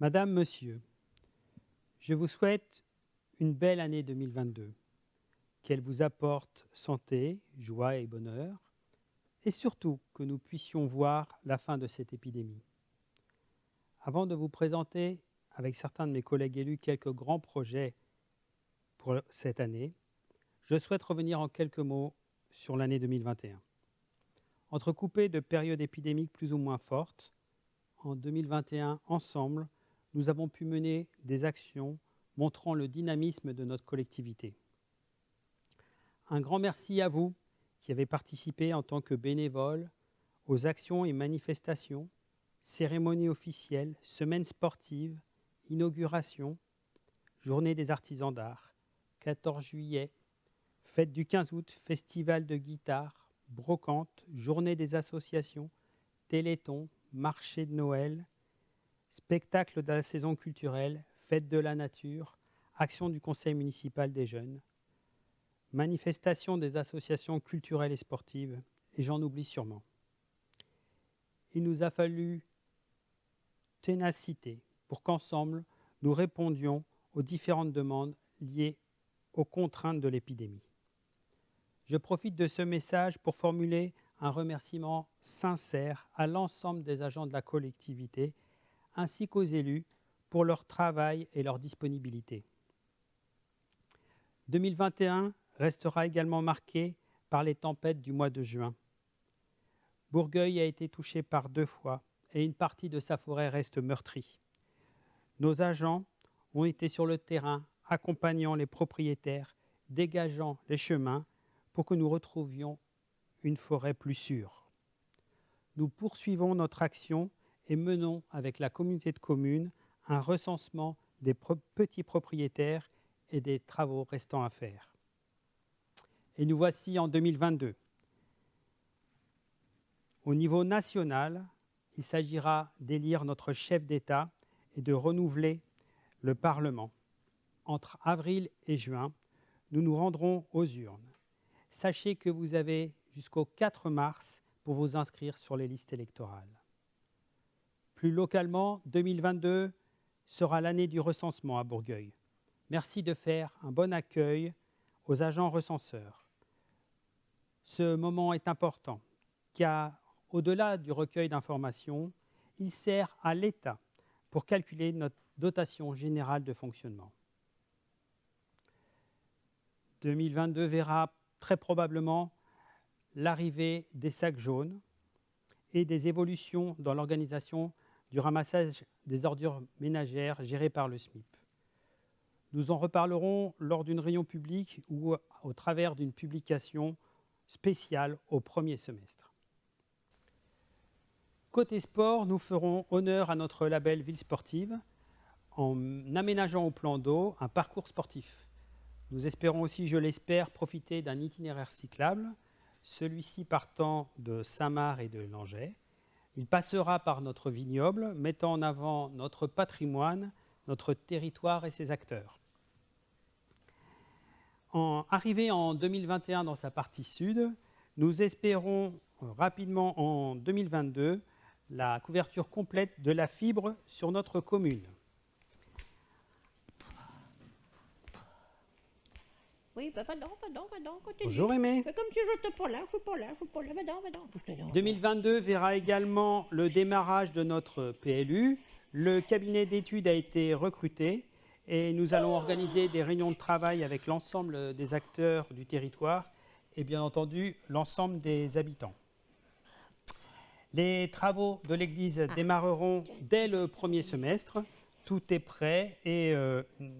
Madame, Monsieur, je vous souhaite une belle année 2022, qu'elle vous apporte santé, joie et bonheur, et surtout que nous puissions voir la fin de cette épidémie. Avant de vous présenter, avec certains de mes collègues élus, quelques grands projets pour cette année, je souhaite revenir en quelques mots sur l'année 2021. Entrecoupée de périodes épidémiques plus ou moins fortes, en 2021, ensemble, nous avons pu mener des actions montrant le dynamisme de notre collectivité. Un grand merci à vous qui avez participé en tant que bénévole aux actions et manifestations, cérémonies officielles, semaines sportives, inaugurations, journée des artisans d'art, 14 juillet, fête du 15 août, festival de guitare, brocante, journée des associations, téléthon, marché de Noël, spectacle de la saison culturelle, fête de la nature, action du conseil municipal des jeunes, manifestation des associations culturelles et sportives, et j'en oublie sûrement. Il nous a fallu ténacité pour qu'ensemble, nous répondions aux différentes demandes liées aux contraintes de l'épidémie. Je profite de ce message pour formuler un remerciement sincère à l'ensemble des agents de la collectivité ainsi qu'aux élus pour leur travail et leur disponibilité. 2021 restera également marqué par les tempêtes du mois de juin. Bourgueil a été touché par 2 fois et une partie de sa forêt reste meurtrie. Nos agents ont été sur le terrain accompagnant les propriétaires, dégageant les chemins pour que nous retrouvions une forêt plus sûre. Nous poursuivons notre action et menons avec la communauté de communes un recensement des petits propriétaires et des travaux restants à faire. Et nous voici en 2022. Au niveau national, il s'agira d'élire notre chef d'État et de renouveler le Parlement. Entre avril et juin, nous nous rendrons aux urnes. Sachez que vous avez jusqu'au 4 mars pour vous inscrire sur les listes électorales. Plus localement, 2022 sera l'année du recensement à Bourgueil. Merci de faire un bon accueil aux agents recenseurs. Ce moment est important, car au-delà du recueil d'informations, il sert à l'État pour calculer notre dotation générale de fonctionnement. 2022 verra très probablement l'arrivée des sacs jaunes et des évolutions dans l'organisation du ramassage des ordures ménagères gérées par le SMIP. Nous en reparlerons lors d'une réunion publique ou au travers d'une publication spéciale au premier semestre. Côté sport, nous ferons honneur à notre label Ville Sportive en aménageant au plan d'eau un parcours sportif. Nous espérons aussi, je l'espère, profiter d'un itinéraire cyclable, celui-ci partant de Saint-Marc et de Langeais. Il passera par notre vignoble, mettant en avant notre patrimoine, notre territoire et ses acteurs. Arrivé en 2021 dans sa partie sud, nous espérons rapidement en 2022 la couverture complète de la fibre sur notre commune. Oui, ben va donc, continue. Bonjour Aimé. Mais comme si je n'étais pas là, je suis pas là, va donc. 2022 verra également le démarrage de notre PLU. Le cabinet d'études a été recruté et nous allons organiser des réunions de travail avec l'ensemble des acteurs du territoire et bien entendu l'ensemble des habitants. Les travaux de l'église démarreront dès le premier semestre. Tout est prêt et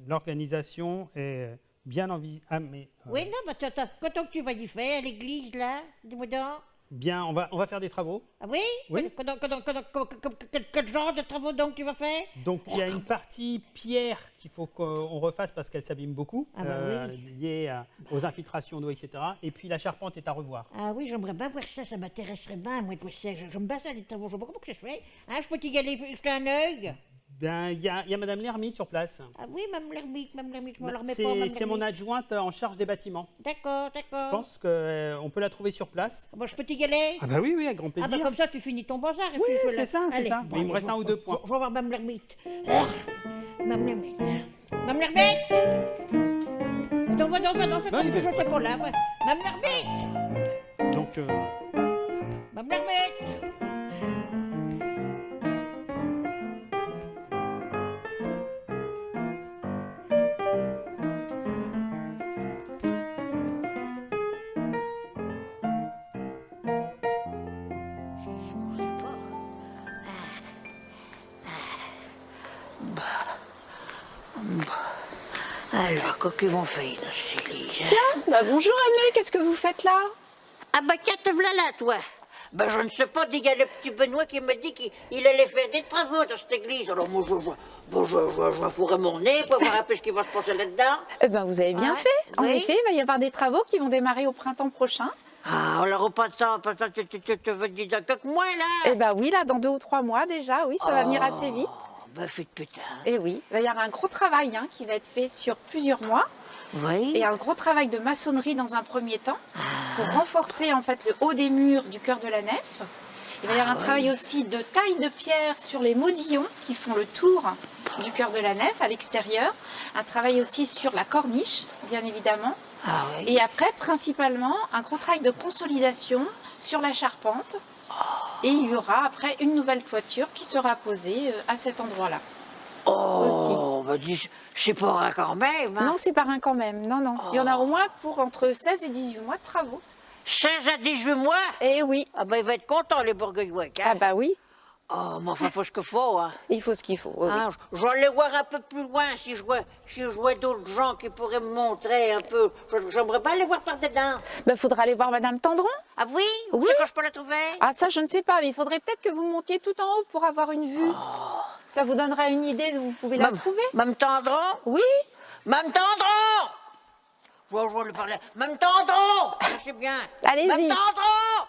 l'organisation est bien envisagée. Oui, non, mais quand tu vas y faire, l'église, là, dis-moi donc. Bien, on va faire des travaux. Ah oui? Oui. Quel genre de travaux donc tu vas faire? Donc il y a une partie pierre qu'il faut qu'on refasse parce qu'elle s'abîme beaucoup, oui. liée aux infiltrations d'eau, etc. Et puis la charpente est à revoir. Ah oui, j'aimerais bien voir ça m'intéresserait bien, moi, de voir ça. J'aime bien ça, les travaux, je sais pas comment que ça se fait. Hein, je peux t'y aller jeter un œil? Ben, il y a Madame l'ermite sur place. Ah oui, même l'ermite, je me le remets pas, même C'est mon l'ermite. adjointe en charge des bâtiments. D'accord, Je d'accord. pense qu'on peut la trouver sur place. Bon, je peux t'y aller? Ah bah oui, oui, avec grand Ah plaisir. bah comme ça, tu finis ton bazar. Et Oui, puis je c'est la- ça, c'est Allez, ça. Mais il me reste un ou deux points. Je vais voir Mme l'ermite. Mme l'ermite. Mme l'ermite! Je t'ai pas là. Mme l'ermite! Donc, Mme l'ermite! Alors, qu'est-ce qu'ils vont faire dans cette église? Tiens, bonjour Aimé, qu'est-ce que vous faites là? Ah bah tiens, te voilà là, toi. Ben je ne sais pas, il y a le petit Benoît qui me dit qu'il allait faire des travaux dans cette église. Alors moi, je fourrais mon nez pour voir un peu ce qui va se passer là-dedans. Eh ben, vous avez bien Ouais, fait. En oui. effet, il va y avoir des travaux qui vont démarrer au printemps prochain. Ah, alors au pas de temps, tu veux dire dans quelques mois, là? Eh ben oui, là, dans 2 ou 3 mois déjà, oui, ça va venir assez vite. Ben fut de putain. Et oui, il va y avoir un gros travail qui va être fait sur plusieurs mois. Oui. Et un gros travail de maçonnerie dans un premier temps, pour renforcer en fait le haut des murs du cœur de la nef. Il va y avoir un travail aussi de taille de pierre sur les modillons qui font le tour du cœur de la nef à l'extérieur. Un travail aussi sur la corniche, bien évidemment. Ah oui. Et après, principalement, un gros travail de consolidation sur la charpente. Et il y aura après une nouvelle toiture qui sera posée à cet endroit-là. Oh, ben dis, c'est pas vrai quand même. Hein. Non, c'est pas rien quand même. Non, non. Il y en a au moins pour entre 16 et 18 mois de travaux. 16 à 18 mois? Eh oui. Ah ben il va être content, les Bourguignons. Hein. Ah bah oui. Oh, mais enfin, faut ce qu'il faut, hein. Il faut ce qu'il faut. Oui, oui. Hein, je vais aller voir un peu plus loin si je vois d'autres gens qui pourraient me montrer un peu. J'aimerais pas aller voir par dedans. Ben, faudra aller voir Madame Tendron. Ah oui? Où Oui. c'est que je peux la trouver? Ah ça, je ne sais pas, mais il faudrait peut-être que vous montiez tout en haut pour avoir une vue. Ça vous donnera une idée d'où vous pouvez la trouver. Mme Tendron? Oui. Mme Tendron! Je vais lui parler. Mme Tendron! Je sais bien. Allez-y. Mme Tendron!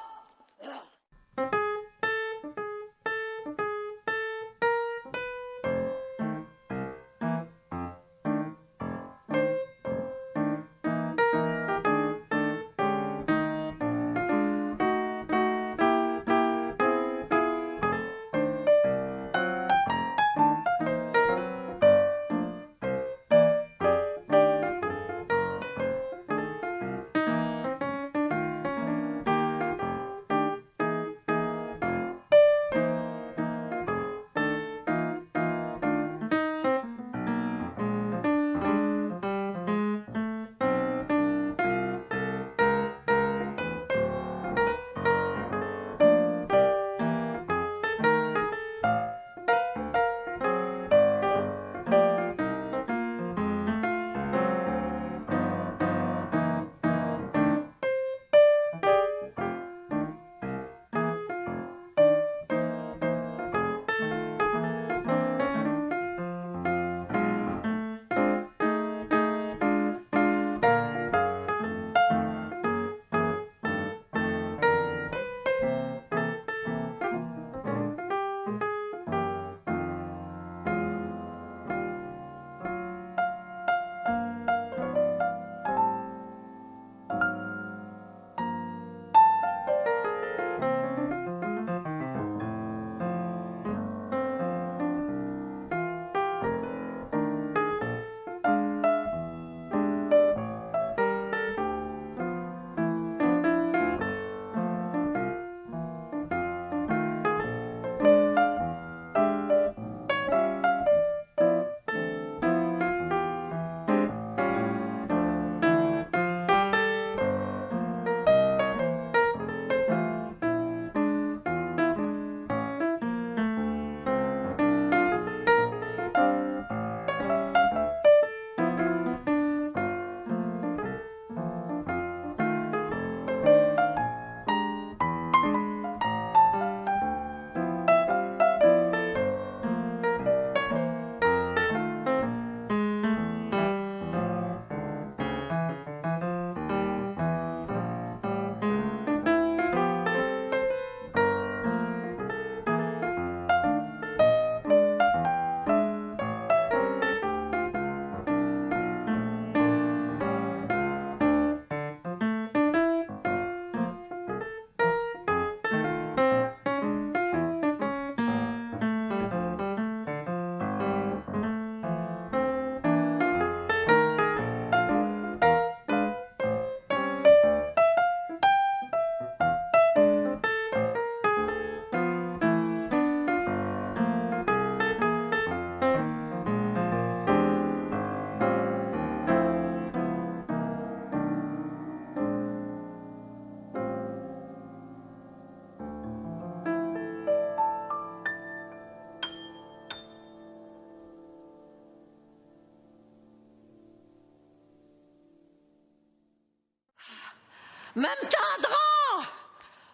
Même Tendron!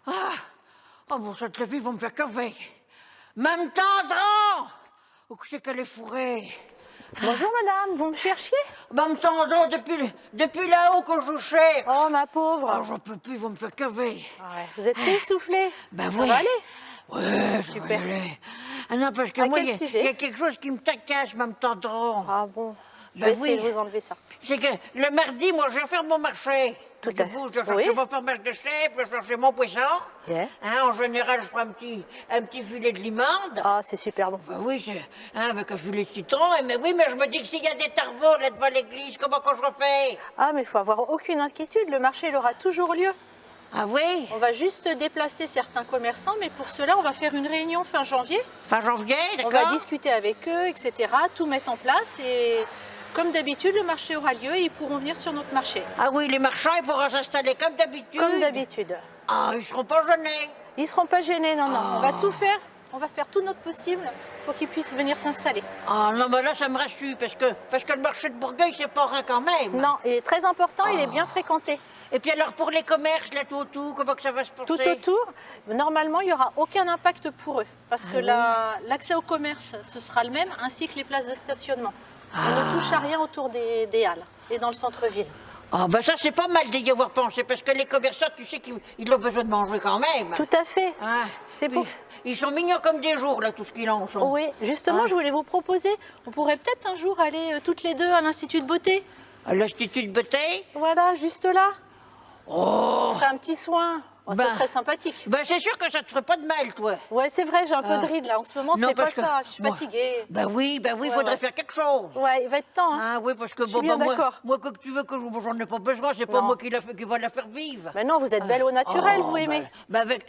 Ah! Oh bon, cette levée, ils vont me faire crever. Même Tendron! Où c'est qu'elle est fourrée? Bonjour madame, vous me cherchiez? Même Tendron, depuis là-haut que je vous cherche. Oh ma pauvre. Oh, j'en peux plus, ils vont me faire crever. Ouais, vous êtes essoufflée. Ben Ça oui. va aller? Ouais, ça va Super. aller. Ah non, parce que À moi, quel il y sujet a quelque chose qui me tacasse, Même Tendron. Ah bon, je Ben vais essayer oui. de vous enlever ça. C'est que le mardi, moi, je vais faire mon marché. Tout à Vous, fait. je cherche Oui. mon fromage de chèvre, je cherche mon poisson. Yeah. Hein, en général, je prends un petit filet de limande. Ah, c'est super bon. Ben oui, avec un filet de citron. Mais oui, mais je me dis que s'il y a des tarveaux là devant l'église, comment que je refais? Ah, mais il faut avoir aucune inquiétude, le marché il aura toujours lieu. Ah oui? On va juste déplacer certains commerçants, mais pour cela, on va faire une réunion fin janvier. Fin janvier, On d'accord? va discuter avec eux, etc., tout mettre en place et comme d'habitude, le marché aura lieu et ils pourront venir sur notre marché. Ah oui, les marchands, ils pourront s'installer comme d'habitude. Comme d'habitude. Ah, ils seront pas gênés. Ils ne seront pas gênés, non, non. On va tout faire, on va faire tout notre possible pour qu'ils puissent venir s'installer. Ah non, mais là, ça me rassure, parce que le marché de Bourgueil, c'est pas rien quand même. Non, il est très important, il est bien fréquenté. Et puis alors, pour les commerces, là, tout autour, comment que ça va se passer? Tout autour, normalement, il n'y aura aucun impact pour eux. Parce que l'accès au commerce, ce sera le même, ainsi que les places de stationnement. On ne touche à rien autour des halles et dans le centre-ville. Ah ben ça, c'est pas mal d'y avoir pensé, parce que les commerçants, tu sais qu'ils ont besoin de manger quand même. Tout à fait. Hein? C'est Puis, pour... Ils sont mignons comme des jours, là, tout ce qu'ils en sont. Oui, justement, je voulais vous proposer, on pourrait peut-être un jour aller toutes les deux à l'Institut de beauté. À l'Institut de beauté? Voilà, juste là. Oh! On ferait un petit soin. Oh, Ben. ça serait sympathique. Ben c'est sûr que ça te ferait pas de mal, toi. Ouais, c'est vrai, j'ai un peu de ride là. En ce moment, Non, c'est pas parce que ça. Je suis moi- fatiguée. Ben oui, il Ouais, faudrait ouais. faire quelque chose. Ouais, il va être temps. Hein. Ah oui, parce que Je suis bien moi, d'accord. moi, que tu veux que j'en ai pas besoin, c'est pas Non. moi qui va la faire vivre. Mais non, vous êtes belle au naturel, Oh, vous aimez. Ben avec,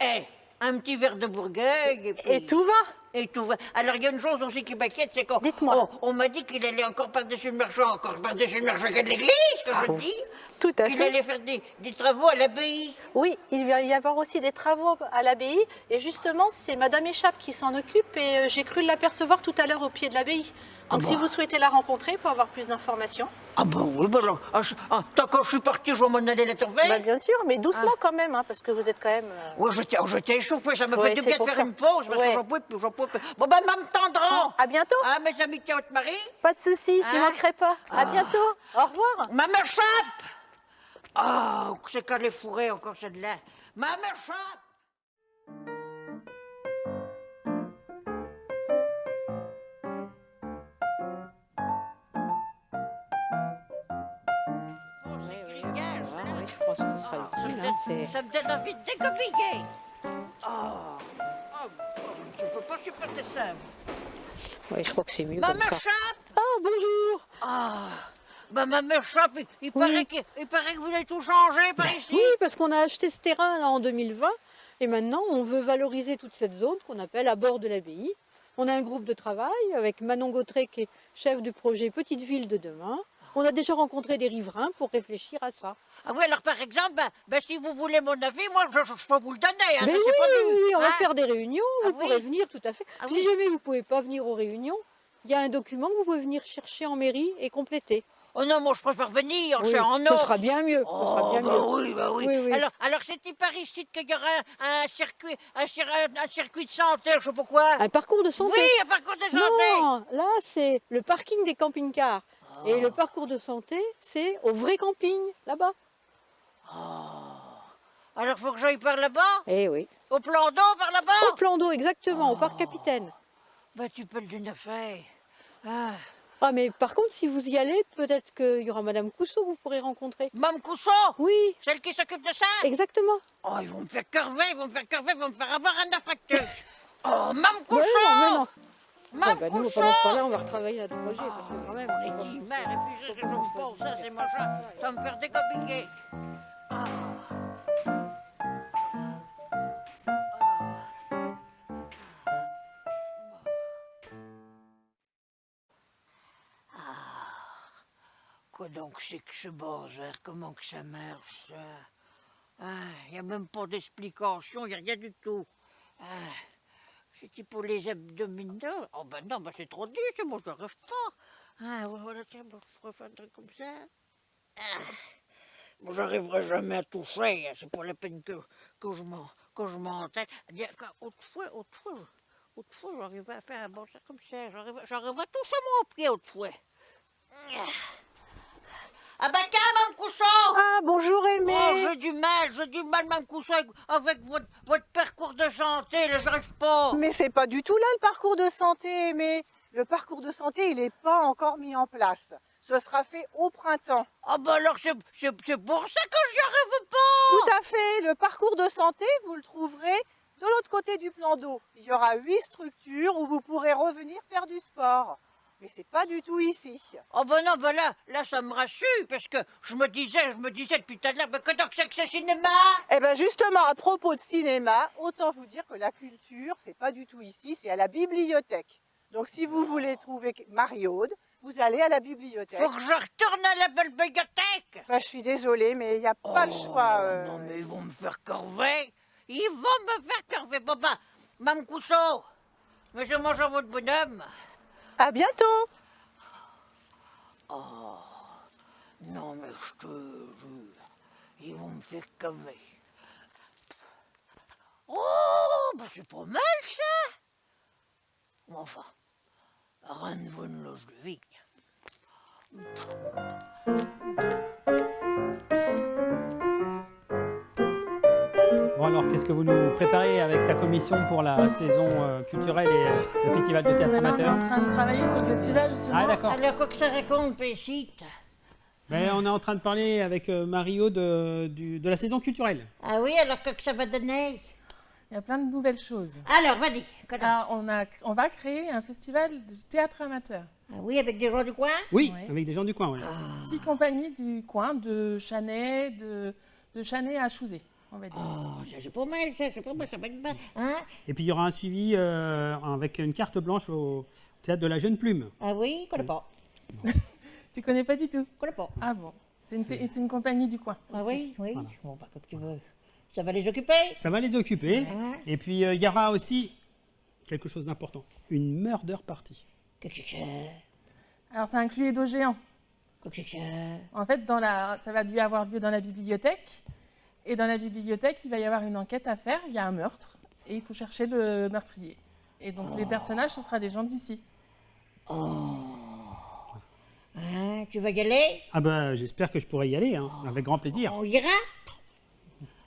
un petit verre de Bourgueil, et puis... Et tout va. Et tout va. Alors, il y a une chose aussi qui m'inquiète, c'est qu'on Dites-moi. on m'a dit qu'il allait encore par-dessus le marché, de l'église, que je dis. Tout à Qu'il fait. allait faire des travaux à l'abbaye. Oui, il va y avoir aussi des travaux à l'abbaye. Et justement, c'est Madame Échappe qui s'en occupe. Et j'ai cru l'apercevoir tout à l'heure au pied de l'abbaye. Donc, si vous souhaitez la rencontrer pour avoir plus d'informations. Ah ben oui, ben alors, tant que je suis parti, je vais m'en aller la trouver. Bah, bien sûr, mais doucement quand même, hein, parce que vous êtes quand même. Ouais, j'étais échauffé, ça me Ouais, fait du c'est bien de pour faire ça. une pause, parce Ouais. que j'en pouvais plus. Bon ben, Mme Tendron. À bientôt. Ah, mes amitiés haute Marie. Pas de soucis, je ne Hein manquerai pas. À bientôt. Au revoir. Maman Chape. Ah, c'est qu'elle est fourrée encore celle-là. Maman Chape. Oh, c'est grillage, là. Oui, je pense que ce sera utile. Hein, c'est- Ça me donne envie de décopiller. Je ne peux pas supporter ça. Oui, je crois que c'est mieux Maman comme ça. Chape. Ah, bonjour. Ben, Maman Chape, il paraît que vous avez tout changé par ici. Oui, parce qu'on a acheté ce terrain là en 2020 et maintenant on veut valoriser toute cette zone qu'on appelle à bord de l'abbaye. On a un groupe de travail avec Manon Gautret qui est chef du projet Petite Ville de demain. On a déjà rencontré des riverains pour réfléchir à ça. Ah oui, alors par exemple, si vous voulez mon avis, moi je peux vous le donner. Hein, Mais je oui, sais pas oui, oui, on va hein. faire des réunions, Ah vous oui. pourrez venir tout à fait. Ah Si oui. jamais vous ne pouvez pas venir aux réunions, il y a un document que vous pouvez venir chercher en mairie et compléter. Oh non, moi je préfère venir, je Oui, suis en ce or. sera bien mieux. Ce sera bien mieux. Oui, bah oui. Oui, oui. Alors c'est par ici qu'il y aura un circuit de santé, je sais pas quoi. Un parcours de santé. Oui, un parcours de santé. Non, là c'est le parking des camping-cars. Et le parcours de santé, c'est au vrai camping, là-bas. Alors faut que j'aille par là-bas, Eh oui. au plan d'eau par là-bas. Au plan d'eau, exactement, au parc Capitaine. Bah tu peux le d'une affaire. Ah. Ah, mais par contre, si vous y allez, peut-être qu'il y aura Madame Cousseau que vous pourrez rencontrer. Mme Cousseau, Oui, celle qui s'occupe de ça. exactement. Oh, ils vont me faire crever, ils vont me faire avoir un infarctus. Oh, Mme Mais Cousseau. non, mais non. Mme Ah, bah, nous, Cousseau. pendant ce temps-là, on va retravailler à notre projet. Parce que quand même, on Les est pas- guillemets, et puis je me pose ça, c'est machin, ça va me faire décopiller. Quoi donc c'est que ce bazar? Comment que ça marche, ça? Il n'y a même pas d'explication, il n'y a rien du tout. C'était pour les abdominaux. Oh ben non, ben c'est trop dur, ça, moi je ne rêve pas. Voilà, tiens, bon, je pourrais faire un truc comme ça. Moi, j'arriverai jamais à toucher, hein. C'est pas la peine que je m'entête. Autrefois, j'arrivais à faire un bon ça comme ça. J'arrivais à toucher mon pied autrefois. Ah bah tiens, Mme Cousson! Ah, bonjour Aimé. Oh, j'ai du mal, Mme Cousson, avec votre parcours de santé, là, j'arrive pas. Mais c'est pas du tout là le parcours de santé, mais le parcours de santé, il n'est pas encore mis en place. Ce sera fait au printemps. Ah bah alors, c'est pour ça que j'y arrive pas. Tout à fait. Le parcours de santé, vous le trouverez de l'autre côté du plan d'eau. Il y aura 8 structures où vous pourrez revenir faire du sport. Mais c'est pas du tout ici. Oh ben non, ben là, ça me rassure, parce que je me disais depuis tout à l'heure, ben que donc c'est que ce cinéma? Eh bien justement, à propos de cinéma, autant vous dire que la culture, c'est pas du tout ici, c'est à la bibliothèque. Donc si vous voulez trouver Marie-Aude, vous allez à la bibliothèque. Faut que je retourne à la belle bibliothèque. Bah, je suis désolée, mais il n'y a pas le choix. Non mais ils vont me faire corver. Ils vont me faire corver. Bon bah, Mme Cousson, mais je mange votre bonhomme. À bientôt. Non mais je te jure, ils vont me faire corver. Oh, bah c'est pas mal ça. Mais enfin, rien ne vaut une loge de vigne. Bon alors, qu'est-ce que vous nous préparez avec ta commission pour la saison culturelle et le festival de théâtre Maintenant, on est amateur? en train de travailler sur le festival, justement. Ah d'accord. Alors, quoi que ça raconte, Pécite? Mais on est en train de parler avec Mario de la saison culturelle. Ah oui, alors quoi que ça va donner? Il y a plein de nouvelles choses. Alors, vas-y. Alors, on va créer un festival de théâtre amateur. Ah oui, avec des gens du coin? Oui, Ouais. avec des gens du coin, ouais. 6 compagnies du coin, de Chanay, de Chanay à Chouzé, on va dire. Oh, ça c'est pas mal, ça va être bien. Hein? Et puis il y aura un suivi avec une carte blanche au théâtre de la Jeune Plume. Ah oui, connais pas. Tu connais pas du tout? Connais pas. Ah bon. C'est une compagnie du coin. Ah aussi. oui. Voilà. Bon, bah, comme tu veux. Ça va les occuper? Ça va les occuper. Ouais. Et puis il y aura aussi quelque chose d'important, une murder party. Qu'est-ce que c'est? Alors, ça inclut les dos géants. Qu'est-ce que c'est? En fait, ça va lui avoir lieu dans la bibliothèque. Et dans la bibliothèque, il va y avoir une enquête à faire. Il y a un meurtre. Et il faut chercher le meurtrier. Et donc, les personnages, ce sera des gens d'ici. Hein, tu vas y aller? Ah bah j'espère que je pourrai y aller, hein, avec grand plaisir. On ira?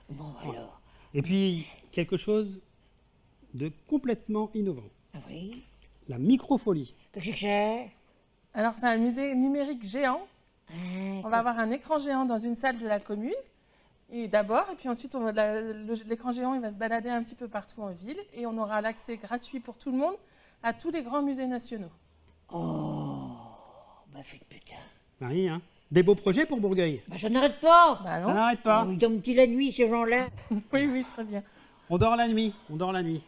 Bon, alors. Et puis quelque chose de complètement innovant, Ah oui? la microfolie. Qu'est-ce que c'est? Alors, c'est un musée numérique géant. Hein, On va avoir un écran géant dans une salle de la commune. Et d'abord, et puis ensuite, l'écran géant, il va se balader un petit peu partout en ville. Et on aura l'accès gratuit pour tout le monde à tous les grands musées nationaux. bah, fais de putain. Marie, hein. Des beaux projets pour Bourgueil. Bah, ça n'arrête pas. Bah Ça non. n'arrête pas. Ils dorment la nuit, ces gens-là. Oui, oui, très bien. On dort la nuit, on dort la nuit.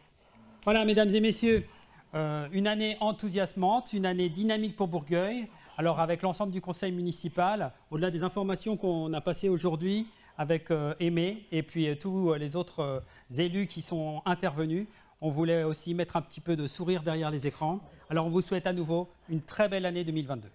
Voilà, mesdames et messieurs, une année enthousiasmante, une année dynamique pour Bourgueil. Alors avec l'ensemble du conseil municipal, au-delà des informations qu'on a passées aujourd'hui avec Aimé et puis tous les autres élus qui sont intervenus, on voulait aussi mettre un petit peu de sourire derrière les écrans. Alors on vous souhaite à nouveau une très belle année 2022.